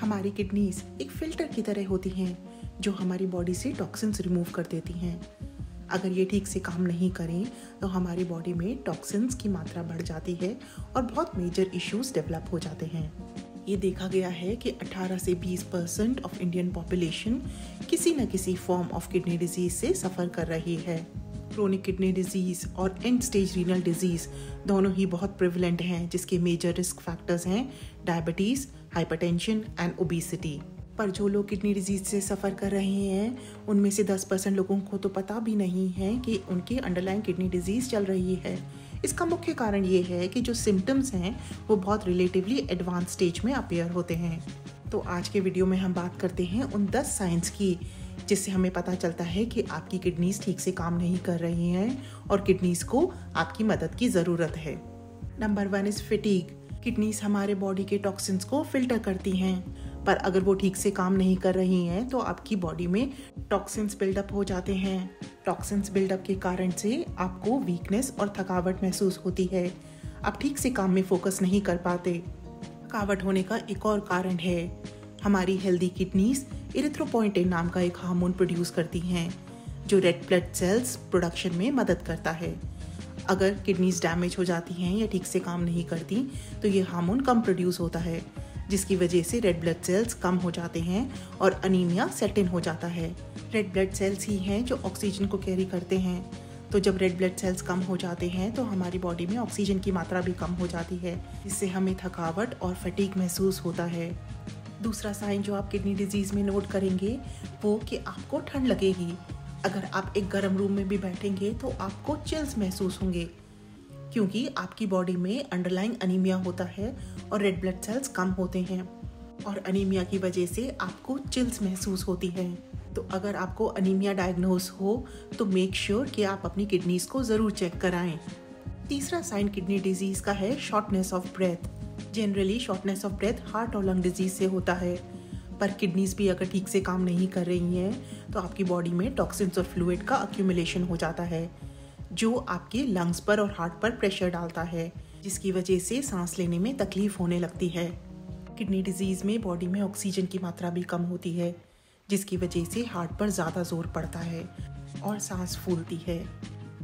हमारी किडनीज एक फिल्टर की तरह होती हैं जो हमारी बॉडी से टॉक्सिन्स रिमूव कर देती हैं। अगर ये ठीक से काम नहीं करें तो हमारी बॉडी में टॉक्सिन्स की मात्रा बढ़ जाती है और बहुत मेजर इश्यूज डेवलप हो जाते हैं। ये देखा गया है कि 18 से 20% ऑफ इंडियन पॉपुलेशन किसी न किसी फॉर्म ऑफ किडनी डिजीज से सफ़र कर रही है। क्रोनिक किडनी डिजीज़ और एंड स्टेज रीनल डिजीज़ दोनों ही बहुत प्रिवलेंट हैं, जिसके मेजर रिस्क फैक्टर्स हैं डायबिटीज़, हाइपरटेंशन एंड ओबेसिटी। पर जो लोग किडनी डिजीज़ से सफ़र कर रहे हैं उनमें से 10% लोगों को तो पता भी नहीं है कि उनकी अंडरलाइन किडनी डिजीज़ चल रही है। इसका मुख्य कारण ये है कि जो सिम्टम्स हैं वो बहुत रिलेटिवली एडवांस स्टेज में अपीयर होते हैं। तो आज के वीडियो में हम बात करते हैं उन 10 साइंस की जिससे हमें पता चलता है कि आपकी किडनीज ठीक से काम नहीं कर रही हैं और किडनीज को आपकी मदद की ज़रूरत है। Number 1 is fatigue. किडनीज हमारे बॉडी के टॉक्सिन्स को फिल्टर करती हैं, पर अगर वो ठीक से काम नहीं कर रही हैं तो आपकी बॉडी में टॉक्सिन्स बिल्डअप हो जाते हैं। टॉक्सिन्स बिल्डअप के कारण से आपको वीकनेस और थकावट महसूस होती है। आप ठीक से काम में फोकस नहीं कर पाते। थकावट होने का एक और कारण है, हमारी हेल्दी किडनीज इरिथ्रोपोइएटिन नाम का एक हार्मोन प्रोड्यूस करती हैं जो रेड ब्लड सेल्स प्रोडक्शन में मदद करता है। अगर किडनीज डैमेज हो जाती हैं या ठीक से काम नहीं करती तो ये हार्मोन कम प्रोड्यूस होता है, जिसकी वजह से रेड ब्लड सेल्स कम हो जाते हैं और अनीमिया सेट इन हो जाता है। रेड ब्लड सेल्स ही हैं जो ऑक्सीजन को कैरी करते हैं, तो जब रेड ब्लड सेल्स कम हो जाते हैं तो हमारी बॉडी में ऑक्सीजन की मात्रा भी कम हो जाती है, जिससे हमें थकावट और फटीग महसूस होता है। दूसरा साइन जो आप किडनी डिजीज़ में नोट करेंगे वो कि आपको ठंड लगेगी। अगर आप एक गर्म रूम में भी बैठेंगे तो आपको चिल्स महसूस होंगे, क्योंकि आपकी बॉडी में अंडरलाइन अनीमिया होता है और रेड ब्लड सेल्स कम होते हैं और अनीमिया की वजह से आपको चिल्स महसूस होती है। तो अगर आपको अनीमिया डायग्नोज हो तो मेक श्योर कि आप अपनी किडनीज को ज़रूर चेक कराएं। तीसरा साइन किडनी डिजीज़ का है shortness of breath. Generally shortness of breath heart और लंग डिजीज से होता है, पर किडनीज भी अगर ठीक से काम नहीं कर रही हैं तो आपकी बॉडी में टॉक्सिन्स और फ्लूइड का अक्यूमुलेशन हो जाता है जो आपके लंग्स पर और हार्ट पर प्रेशर डालता है, जिसकी वजह से सांस लेने में तकलीफ होने लगती है। किडनी डिजीज में बॉडी में ऑक्सीजन की मात्रा भी कम होती है, जिसकी वजह से हार्ट पर ज़्यादा जोर पड़ता है और सांस फूलती है।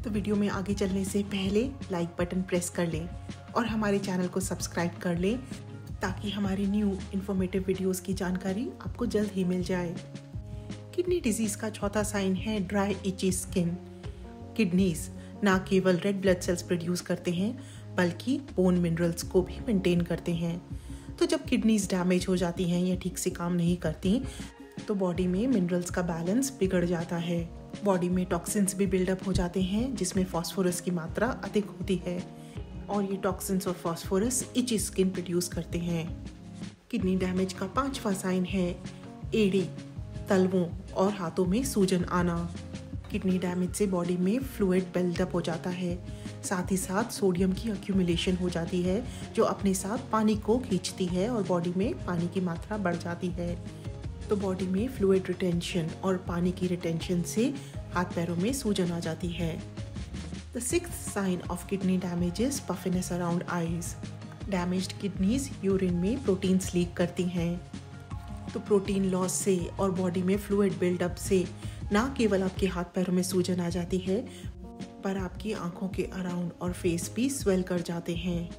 तो वीडियो में आगे चलने से पहले लाइक बटन प्रेस कर लें और हमारे चैनल को सब्सक्राइब कर लें ताकि हमारी न्यू इन्फॉर्मेटिव वीडियोस की जानकारी आपको जल्द ही मिल जाए। किडनी डिजीज़ का चौथा साइन है ड्राई इची स्किन। किडनीज ना केवल रेड ब्लड सेल्स प्रोड्यूस करते हैं बल्कि बोन मिनरल्स को भी मेंटेन करते हैं। तो जब किडनीज डैमेज हो जाती हैं या ठीक से काम नहीं करती तो बॉडी में मिनरल्स का बैलेंस बिगड़ जाता है। बॉडी में टॉक्सिन्स भी बिल्डअप हो जाते हैं जिसमें फास्फोरस की मात्रा अधिक होती है और ये टॉक्सिन्स और फास्फोरस इची स्किन प्रोड्यूस करते हैं। किडनी डैमेज का 5वां साइन है एड़ी, तलवों और हाथों में सूजन आना। किडनी डैमेज से बॉडी में फ्लूइड बिल्डअप हो जाता है, साथ ही साथ सोडियम की अक्यूमुलेशन हो जाती है जो अपने साथ पानी को खींचती है और बॉडी में पानी की मात्रा बढ़ जाती है। तो बॉडी में फ्लूइड रिटेंशन और पानी की रिटेंशन से हाथ पैरों में सूजन आ जाती है। The 6th sign of kidney damage is puffiness around eyes. Damaged kidneys urine में प्रोटीन्स लीक करती हैं। तो प्रोटीन लॉस से और बॉडी में फ्लूइड बिल्डअप से ना केवल आपके हाथ पैरों में सूजन आ जाती है पर आपकी आंखों के अराउंड और फेस भी स्वेल कर जाते हैं।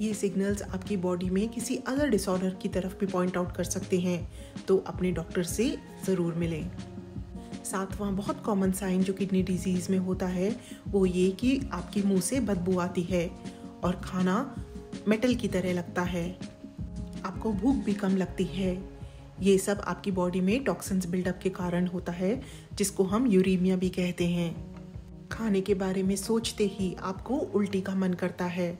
ये सिग्नल्स आपकी बॉडी में किसी अदर डिसऑर्डर की तरफ भी पॉइंट आउट कर सकते हैं, तो अपने डॉक्टर से ज़रूर मिलें। 7वां बहुत कॉमन साइन जो किडनी डिजीज़ में होता है वो ये कि आपके मुंह से बदबू आती है और खाना मेटल की तरह लगता है। आपको भूख भी कम लगती है। ये सब आपकी बॉडी में टॉक्सिन्स बिल्डअप के कारण होता है, जिसको हम यूरीमिया भी कहते हैं। खाने के बारे में सोचते ही आपको उल्टी का मन करता है।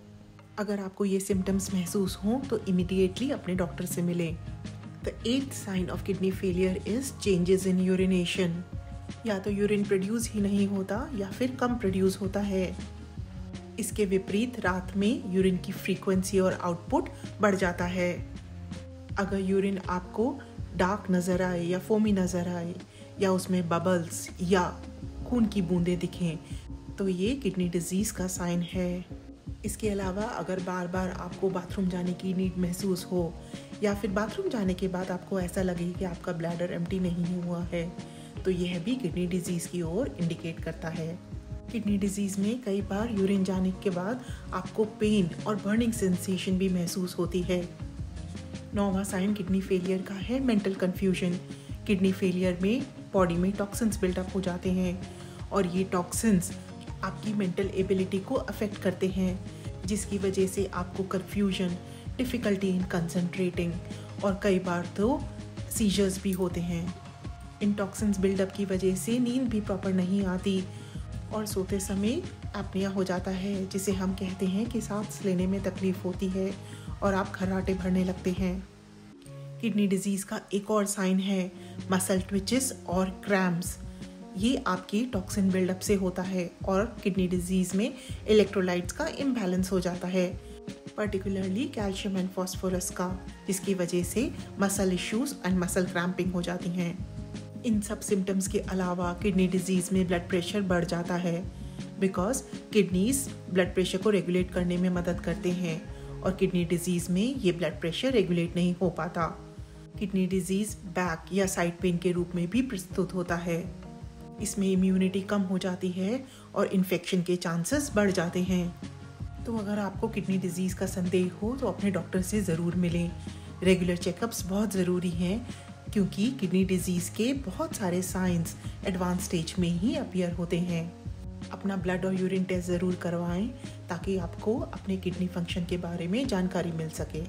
अगर आपको ये सिम्टम्स महसूस हों तो इमीडिएटली अपने डॉक्टर से मिलें। The 8th sign of kidney failure is changes in urination. या तो यूरिन प्रोड्यूस ही नहीं होता या फिर कम प्रोड्यूस होता है। इसके विपरीत रात में यूरिन की फ्रीक्वेंसी और आउटपुट बढ़ जाता है। अगर यूरिन आपको डार्क नज़र आए या फोमी नज़र आए या उसमें बबल्स या खून की बूंदें दिखें तो ये किडनी डिजीज़ का साइन है। इसके अलावा अगर बार बार आपको बाथरूम जाने की नीड महसूस हो या फिर बाथरूम जाने के बाद आपको ऐसा लगे कि आपका ब्लैडर एम्प्टी नहीं हुआ है, तो यह भी किडनी डिजीज़ की ओर इंडिकेट करता है। किडनी डिजीज़ में कई बार यूरिन जाने के बाद आपको पेन और बर्निंग सेंसेशन भी महसूस होती है। 9वां साइन किडनी फेलियर का है मेंटल कन्फ्यूजन। किडनी फेलियर में बॉडी में टॉक्सिन्स बिल्डअप हो जाते हैं और ये टॉक्सिन्स आपकी मेंटल एबिलिटी को अफेक्ट करते हैं, जिसकी वजह से आपको कन्फ्यूजन, डिफ़िकल्टी इन कंसंट्रेटिंग और कई बार तो सीजर्स भी होते हैं। इन टॉक्सिन्स बिल्डअप की वजह से नींद भी प्रॉपर नहीं आती और सोते समय एपनिया हो जाता है, जिसे हम कहते हैं कि सांस लेने में तकलीफ होती है और आप खर्राटे भरने लगते हैं। किडनी डिजीज़ का एक और साइन है मसल ट्विचेस और क्रैम्प्स। ये आपकी टॉक्सिन बिल्डअप से होता है और किडनी डिजीज़ में इलेक्ट्रोलाइट्स का इम्बैलेंस हो जाता है, पर्टिकुलरली कैल्शियम एंड फॉस्फोरस का, जिसकी वजह से muscle issues and muscle cramping हो जाती हैं। इन सब सिम्टम्स के अलावा किडनी डिजीज़ में ब्लड प्रेशर बढ़ जाता है, बिकॉज किडनीज ब्लड प्रेशर को रेगुलेट करने में मदद करते हैं और किडनी डिजीज़ में ये ब्लड प्रेशर रेगुलेट नहीं हो पाता। किडनी डिजीज़ बैक या साइड पेन के रूप में भी प्रस्तुत होता है। इसमें इम्यूनिटी कम हो जाती है और इन्फेक्शन के चांसेस बढ़ जाते हैं। तो अगर आपको किडनी डिजीज़ का संदेह हो तो अपने डॉक्टर से ज़रूर मिलें। रेगुलर चेकअप्स बहुत ज़रूरी हैं, क्योंकि किडनी डिजीज़ के बहुत सारे साइंस एडवांस स्टेज में ही अपीयर होते हैं। अपना ब्लड और यूरिन टेस्ट ज़रूर करवाएं ताकि आपको अपने किडनी फंक्शन के बारे में जानकारी मिल सके।